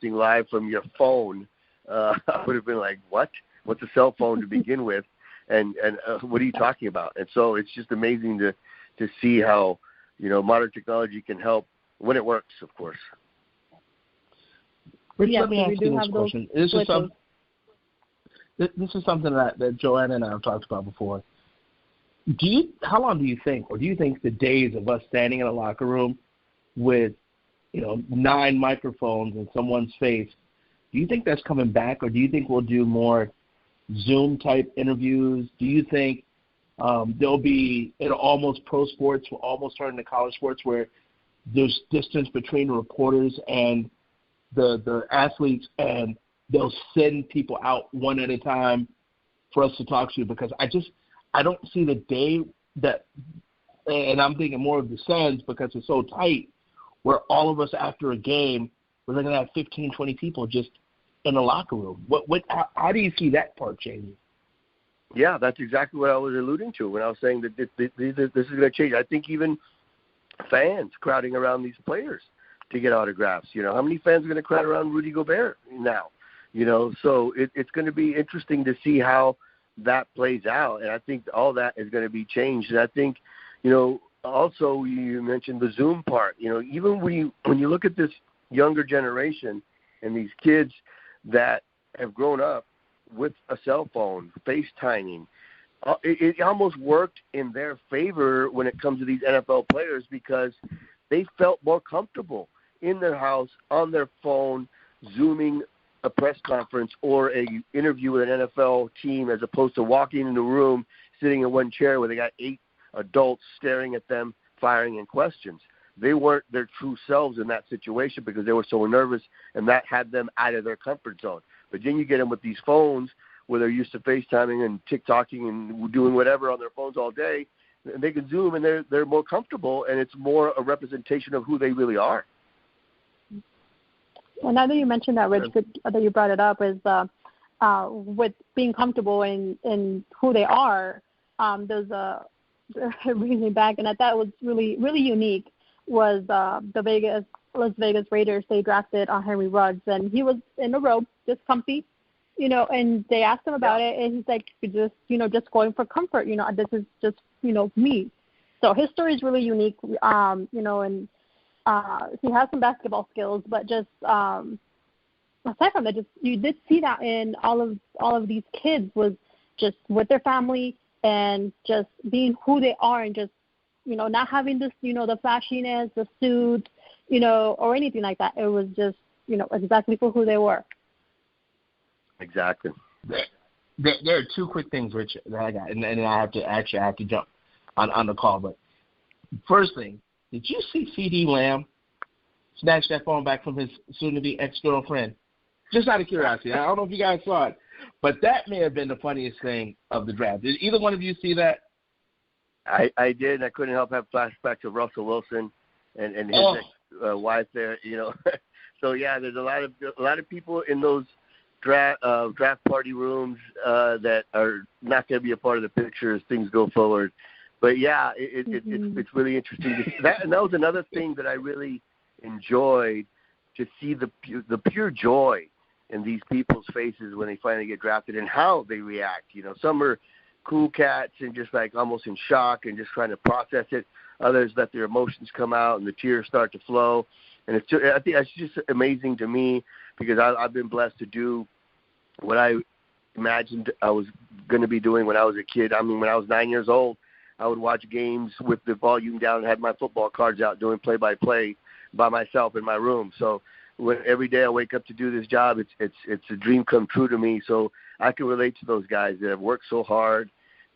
live from your phone, I would have been like, what? What's a cell phone to begin with? And what are you talking about? And so it's just amazing to see how, modern technology can help when it works, of course. Rich, let me ask you this question. This is something that Joanna and I have talked about before. How long do you think the days of us standing in a locker room with 9 microphones in someone's face, do you think that's coming back, or do you think we'll do more Zoom-type interviews? Do you think there'll be almost pro sports will almost turn into college sports where there's distance between the reporters and the athletes, and they'll send people out one at a time for us to talk to? Because I don't see the day that, and I'm thinking more of the Suns because it's so tight, where all of us after a game, we're looking at 15, 20 people just in the locker room. How do you see that part changing? Yeah, that's exactly what I was alluding to when I was saying that this is going to change. I think even fans crowding around these players to get autographs. How many fans are going to crowd around Rudy Gobert now? So it's going to be interesting to see how that plays out. And I think all that is going to be changed. And I think, also you mentioned the Zoom part. Even when you look at this younger generation and these kids that have grown up with a cell phone, FaceTiming, it almost worked in their favor when it comes to these NFL players because they felt more comfortable in their house, on their phone, Zooming a press conference or a interview with an NFL team as opposed to walking in the room, sitting in one chair where they got 8 adults staring at them, firing in questions. They weren't their true selves in that situation because they were so nervous, and that had them out of their comfort zone. But then you get them with these phones where they're used to FaceTiming and TikToking and doing whatever on their phones all day, and they can Zoom, and they're more comfortable, and it's more a representation of who they really are. Well, now that you mentioned that, Rich, that you brought it up, is with being comfortable in who they are, there's a reason back, and I thought it was really, really unique, was the Las Vegas Raiders. They drafted Henry Ruggs, and he was in a robe, just comfy, and they asked him about it, and he's like, just going for comfort, this is just, me. So his story is really unique, and he has some basketball skills, but just aside from that, just you did see that in all of these kids was just with their family and just being who they are, and just not having this the flashiness, the suit, or anything like that. It was just exactly for who they were. Exactly. There are 2 quick things, Rich, that I got, and I have to jump on the call. But first thing, did you see C.D. Lamb snatch that phone back from his soon-to-be ex-girlfriend? Just out of curiosity. I don't know if you guys saw it, but that may have been the funniest thing of the draft. Did either one of you see that? I did, and I couldn't help have flashbacks to Russell Wilson and his ex-wife there. So yeah, there's a lot of people in those draft party rooms that are not going to be a part of the picture as things go forward. But yeah, it's really interesting to see that, and that was another thing that I really enjoyed, to see the pure joy in these people's faces when they finally get drafted and how they react. Some are cool cats and just like almost in shock and just trying to process it. Others let their emotions come out and the tears start to flow. And I think it's just amazing to me because I've been blessed to do what I imagined I was going to be doing when I was a kid. I mean, when I was 9 years old, I would watch games with the volume down and had my football cards out doing play-by-play by myself in my room. So every day I wake up to do this job, it's a dream come true to me. So I can relate to those guys that have worked so hard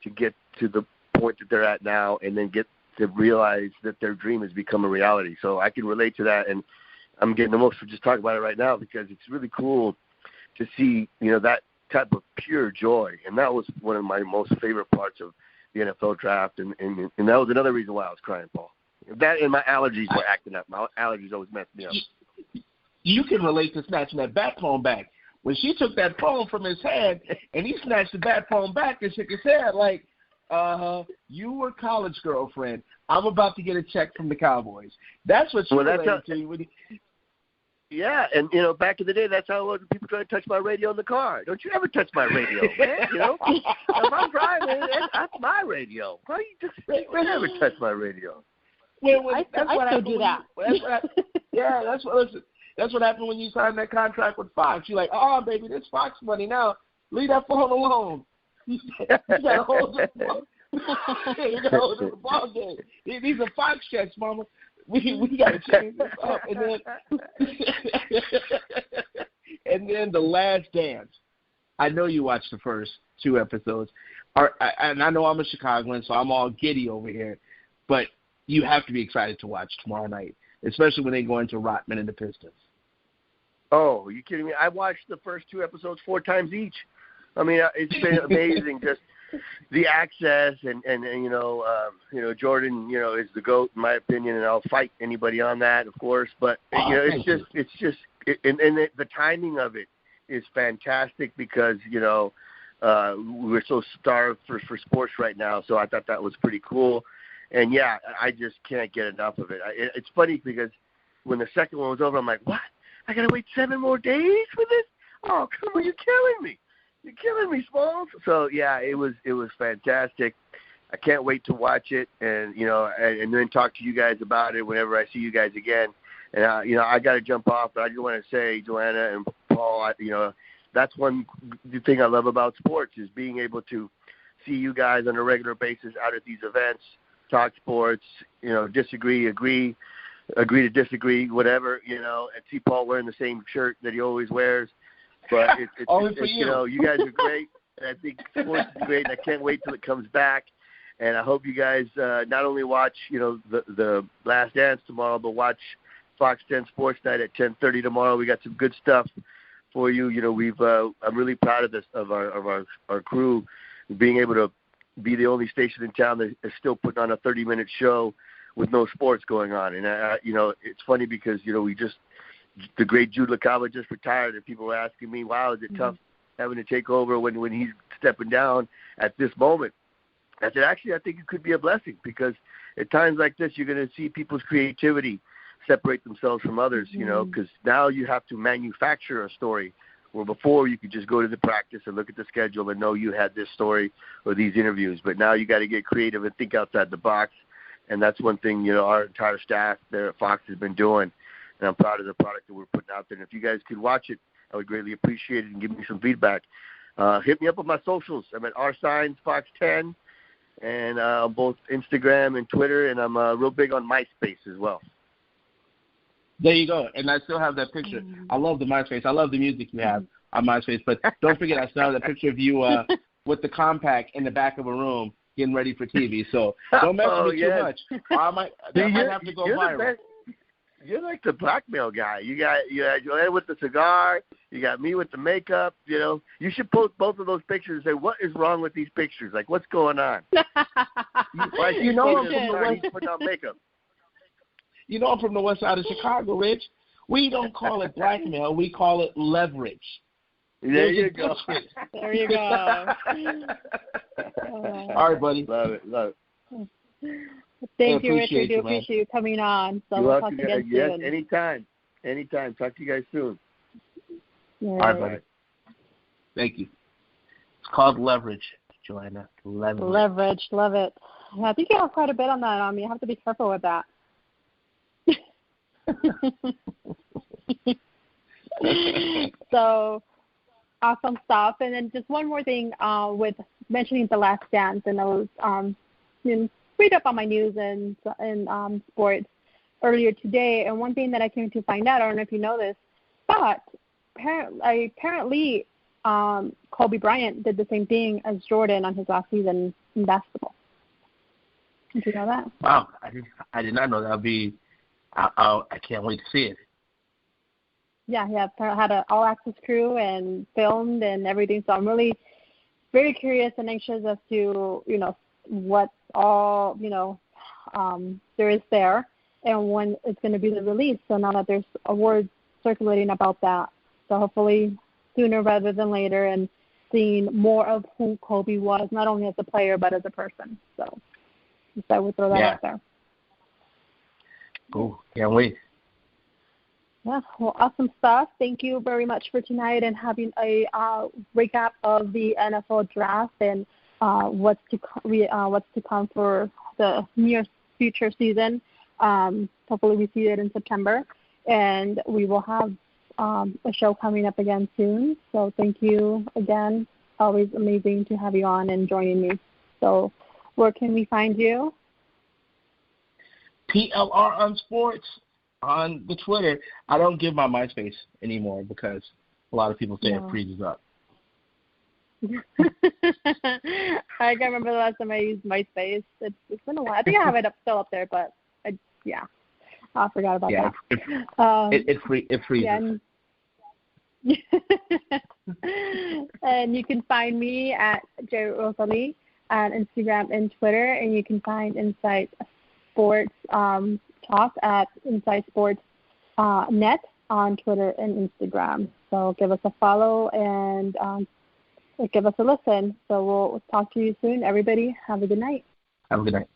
to get to the point that they're at now and then get to realize that their dream has become a reality. So I can relate to that, and I'm getting emotional just talking about it right now because it's really cool to see, that type of pure joy. And that was one of my most favorite parts of the NFL draft, and that was another reason why I was crying, Paul. That and my allergies were acting up. My allergies always messed me up. You can relate to snatching that bat phone back. When she took that phone from his hand and he snatched the bat phone back and shook his head like, you were college girlfriend. I'm about to get a check from the Cowboys. That's what she related to. Yeah, and, back in the day, that's how it was when people try to touch my radio in the car. Don't you ever touch my radio, man, If I'm driving, that's my radio. Why you never touch my radio? I still do that. That's what happened when you signed that contract with Fox. You're like, oh, baby, this Fox money now. Leave that phone alone. You got to hold the ball game. These are Fox checks, Mama. We got to change this up. And then The Last Dance. I know you watched the first 2 episodes. And I know I'm a Chicagoan, so I'm all giddy over here. But you have to be excited to watch tomorrow night, especially when they go into Rotman and the Pistons. Oh, are you kidding me? I watched the first 2 episodes 4 times each. I mean, it's been amazing, just the access and Jordan, is the GOAT in my opinion, and I'll fight anybody on that, of course. But it's just the timing of it is fantastic because we're so starved for sports right now. So I thought that was pretty cool, and yeah, I just can't get enough of it. It's funny because when the second one was over, I'm like, what? I gotta wait 7 more days for this? Oh, come on, you're killing me. You're killing me, Smalls. So yeah, it was fantastic. I can't wait to watch it, and and then talk to you guys about it whenever I see you guys again. And I got to jump off, but I just want to say, Johanna and Paul, that's one thing I love about sports is being able to see you guys on a regular basis out at these events, talk sports, disagree, agree to disagree, whatever, and see Paul wearing the same shirt that he always wears. But it's you guys are great, and I think sports is great, and I can't wait till it comes back. And I hope you guys not only watch, the Last Dance tomorrow, but watch Fox 10 Sports Night at 10:30 tomorrow. We got some good stuff for you. I'm really proud of this of our crew being able to be the only station in town that is still putting on a 30-minute show with no sports going on. And it's funny because the great Jude LaCava just retired, and people were asking me, wow, is it tough having to take over when he's stepping down at this moment? I said, actually, I think it could be a blessing because at times like this, you're going to see people's creativity separate themselves from others, because now you have to manufacture a story where before you could just go to the practice and look at the schedule and know you had this story or these interviews. But now you got to get creative and think outside the box. And that's one thing, our entire staff there at Fox has been doing. And I'm proud of the product that we're putting out there. And if you guys could watch it, I would greatly appreciate it and give me some feedback. Hit me up on my socials. I'm at rsigns Fox 10, and on both Instagram and Twitter, and I'm real big on MySpace as well. There you go. And I still have that picture. I love the MySpace. I love the music you have on MySpace. But don't forget, I still have that picture of you with the compact in the back of a room getting ready for TV. So don't mess with me too much. I might have to go viral. You're like the blackmail guy. You got Joanne with the cigar. You got me with the makeup. You should post both of those pictures and say, what is wrong with these pictures? Like, what's going on? I'm putting on makeup. I'm from the west side of Chicago, Rich. We don't call it blackmail. We call it leverage. There you go. There you go. All right, buddy. Love it. Thank you, Richard. I appreciate you coming on. So we'll talk again soon. Yes, anytime. Talk to you guys soon. All right, buddy. Thank you. It's called leverage, Joanna. Leverage. Love it. Yeah, I think you have quite a bit on that. You have to be careful with that. So awesome stuff. And then just one more thing with mentioning The Last Dance, and I was read up on my news and sports earlier today, and one thing that I came to find out, I don't know if you know this, but apparently Kobe Bryant did the same thing as Jordan on his last season in basketball. Did you know that? Wow, I did not know that. I can't wait to see it. Yeah, he had an all-access crew and filmed and everything, so I'm really very curious and anxious as to, what all, there is there and when it's going to be the release. So now that there's awards circulating about that, so hopefully sooner rather than later, and seeing more of who Kobe was, not only as a player but as a person. So I would throw that out there. Cool. Can't wait. Yeah, well, awesome stuff. Thank you very much for tonight and having a recap of the NFL draft and what's to come for the near future season. Hopefully we see it in September, and we will have a show coming up again soon. So thank you again. Always amazing to have you on and joining me. So where can we find you? PLR on Sports on the Twitter. I don't give my MySpace anymore because a lot of people say it freezes up. I can't remember the last time I used MySpace. It's been a while. I think I have it still up there, but I forgot about that. It freezes. And you can find me at Johanna-Rosalye on Instagram and Twitter, and you can find Inside Sports Talk at Inside Sports Net on Twitter and Instagram. So give us a follow and give us a listen. So we'll talk to you soon. Everybody, have a good night. Have a good night.